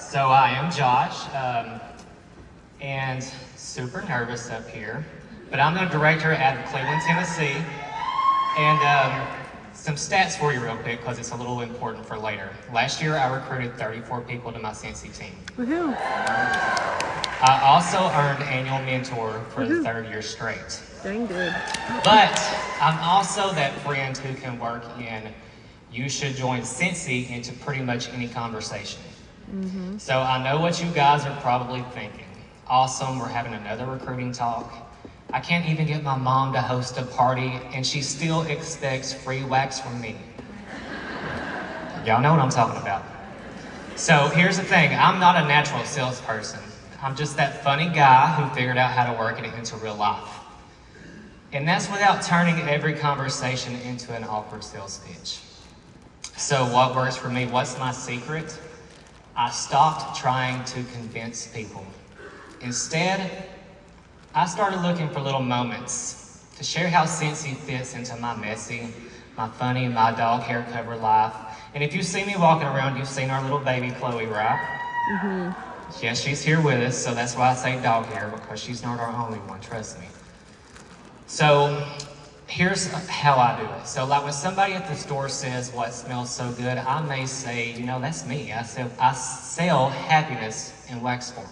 So I am Josh, and super nervous up here, but I'm the director at Cleveland, Tennessee, and some stats for you real quick because it's a little important for later. Last year I recruited 34 people to my Cincy team. Woohoo! I also earned annual mentor for the third year straight. Dang good. But I'm also that friend who can work in you should join Cincy into pretty much any conversation. So I know what you guys are probably thinking. Awesome, we're having another recruiting talk. I can't even get my mom to host a party and she still expects free wax from me. Y'all know what I'm talking about. So here's the thing, I'm not a natural salesperson. I'm just that funny guy who figured out how to work it into real life. And that's without turning every conversation into an awkward sales pitch. So what works for me? What's my secret? I stopped trying to convince people. Instead, I started looking for little moments to share how Cincy fits into my messy, my funny, my dog hair covered life. And if you see me walking around, you've seen our little baby Chloe, right? Yes, she's here with us, so that's why I say dog hair, because she's not our only one, trust me. So here's how I do it. So like when somebody at the store says what smells so good, I may say, you know, that's me. I sell happiness in wax form.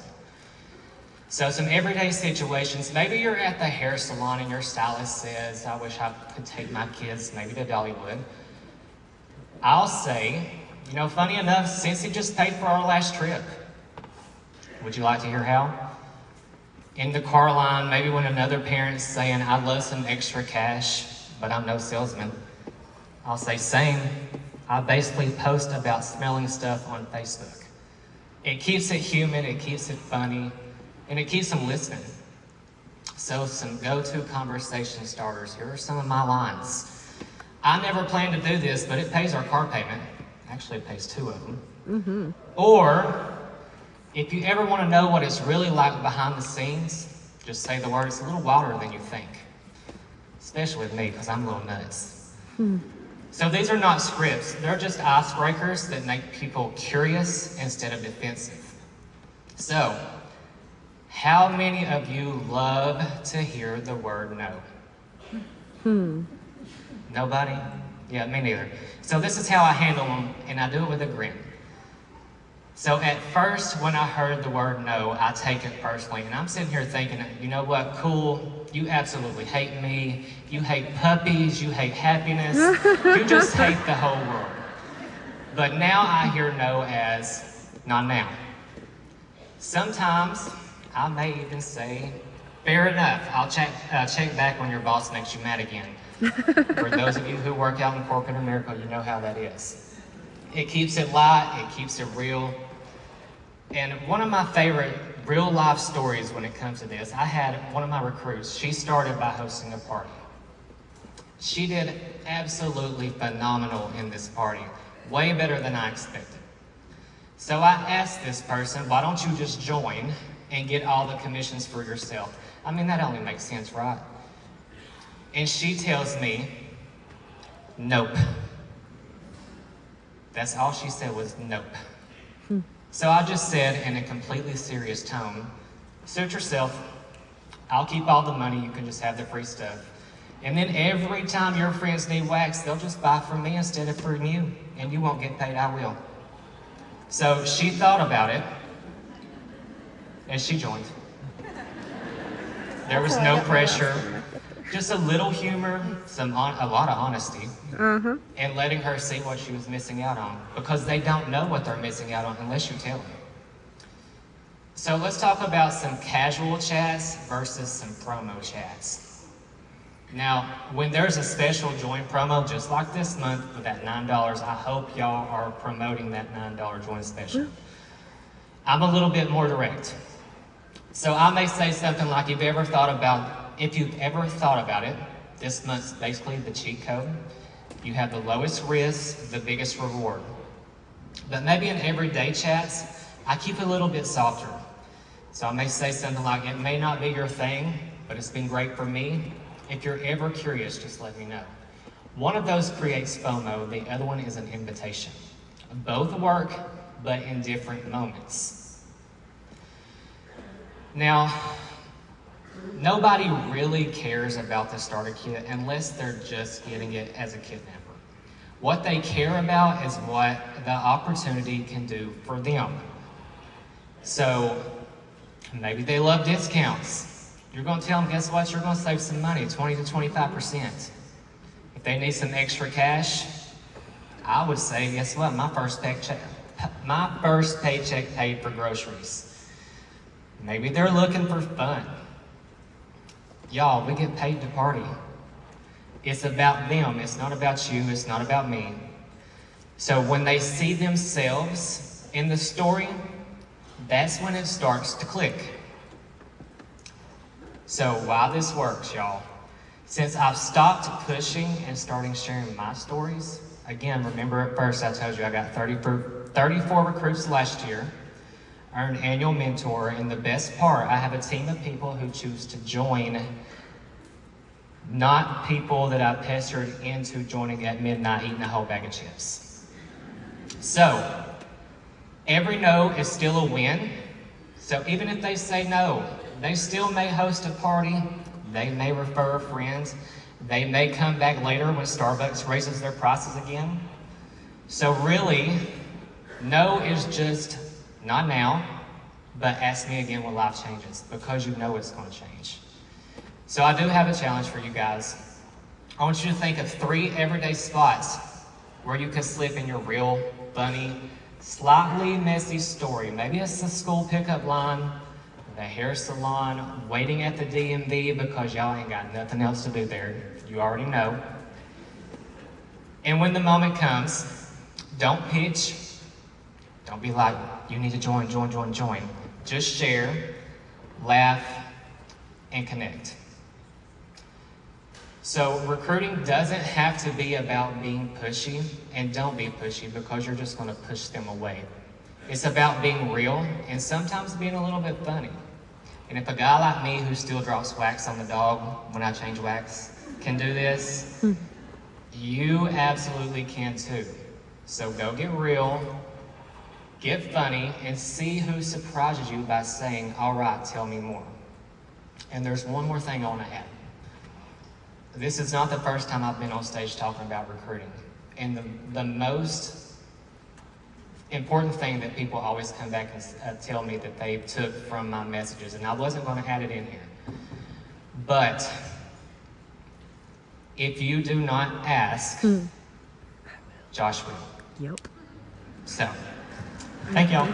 So some everyday situations, maybe you're at the hair salon and your stylist says, I wish I could take my kids maybe to Dollywood. I'll say, you know, funny enough, Cincy just paid for our last trip. Would you like to hear how? In the car line, maybe when another parent's saying, I'd love some extra cash, but I'm no salesman. I'll say, same. I basically post about smelling stuff on Facebook. It keeps it human, it keeps it funny, and it keeps them listening. So some go-to conversation starters. Here are some of my lines. I never planned to do this, but it pays our car payment. Actually, it pays two of them. Or, if you ever want to know what it's really like behind the scenes, just say the word. It's a little wilder than you think. Especially with me, because I'm a little nuts. So these are not scripts. They're just icebreakers that make people curious instead of defensive. So, how many of you love to hear the word no? Nobody? Yeah, me neither. So this is how I handle them, and I do it with a grin. So at first, when I heard the word no, I take it personally. And I'm sitting here thinking, you know what, cool, you absolutely hate me. You hate puppies, you hate happiness. You just hate the whole world. But now I hear no as, not now. Sometimes I may even say, fair enough, I'll check back when your boss makes you mad again. For those of you who work out in corporate America, you know how that is. It keeps it light, it keeps it real. And one of my favorite real life stories when it comes to this, I had one of my recruits, she started by hosting a party. She did absolutely phenomenal in this party, way better than I expected. So I asked this person, why don't you just join and get all the commissions for yourself? I mean, that only makes sense, right? And she tells me, nope. That's all she said was nope. So I just said in a completely serious tone, suit yourself. I'll keep all the money, you can just have the free stuff. And then every time your friends need wax, they'll just buy from me instead of from you. And you won't get paid, I will. So she thought about it, and she joined. There was no pressure. Just a little humor, a lot of honesty, and letting her see what she was missing out on, because they don't know what they're missing out on unless you tell them. So let's talk about some casual chats versus some promo chats. Now, when there's a special join promo, just like this month with that $9, I hope y'all are promoting that $9 join special. I'm a little bit more direct. So I may say something like, if you've ever thought about it, this month's basically the cheat code. You have the lowest risk, the biggest reward. But maybe in everyday chats, I keep it a little bit softer. So I may say something like, it may not be your thing, but it's been great for me. If you're ever curious, just let me know. One of those creates FOMO, the other one is an invitation. Both work, but in different moments. Now, nobody really cares about the starter kit unless they're just getting it as a kidnapper. What they care about is what the opportunity can do for them. So maybe they love discounts. You're going to tell them, guess what? You're going to save some money, 20 to 25%. If they need some extra cash, I would say, guess what? My first paycheck paid for groceries. Maybe they're looking for fun. Y'all, we get paid to party. It's about them. It's not about you. It's not about me. So when they see themselves in the story, that's when it starts to click. So why this works, y'all? Since I've stopped pushing and starting sharing my stories, again, remember at first I told you I got 34 recruits last year, earned annual mentor, and the best part, I have a team of people who choose to join, not people that I pestered into joining at midnight eating a whole bag of chips. So, every no is still a win. So even if they say no, they still may host a party, they may refer a friend, they may come back later when Starbucks raises their prices again. So really, no is just not now, but ask me again when life changes, because you know it's going to change. So I do have a challenge for you guys. I want you to think of 3 everyday spots where you could slip in your real, funny, slightly messy story. Maybe it's the school pickup line, the hair salon, waiting at the DMV because y'all ain't got nothing else to do there. You already know. And when the moment comes, don't pitch. Don't be like, you need to join. Just share, laugh, and connect. So recruiting doesn't have to be about being pushy, and don't be pushy because you're just going to push them away. It's about being real and sometimes being a little bit funny. And if a guy like me who still drops wax on the dog when I change wax can do this, you absolutely can too. So go get real, get funny, and see who surprises you by saying, all right, tell me more. And there's one more thing I want to add. This is not the first time I've been on stage talking about recruiting. And the most important thing that people always come back and tell me that they took from my messages, and I wasn't going to add it in here, but if you do not ask, Josh will. Yep. So, thank y'all.